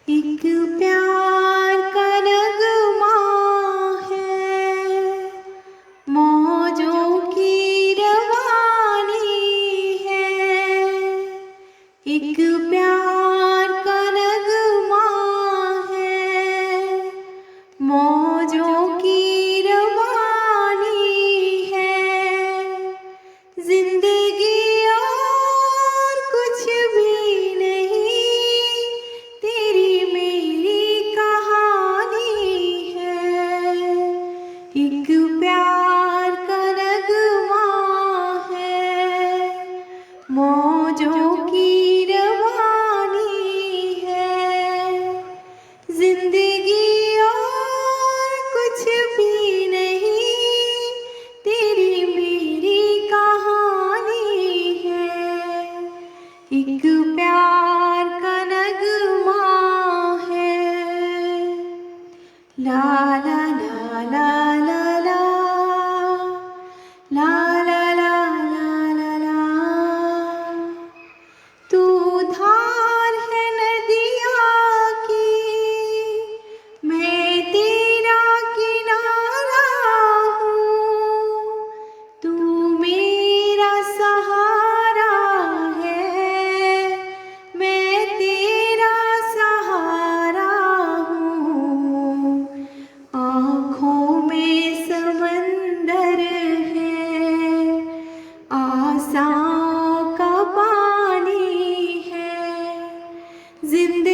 एक प्यार का नगमा है, मौजों की रवानी है। एक प्यार का नगमा है, मौजों की रवानी है। जिंदगी और कुछ भी नहीं, तेरी मेरी कहानी है। एक प्यार का नगमा है, मौजों की रवानी है। जिंदगी और कुछ भी नहीं, तेरी मेरी कहानी है। एक प्यार का नगमा है। ला ला ला ला ला ला, ला ला ला ला ला ला। तू धार है नदिया की, मैं तेरा किनारा हूँ। तू मेरा सहारा है, मैं तेरा सहारा हूँ। आँखों में समंदर है, आशाओं का पानी है। जिंदगी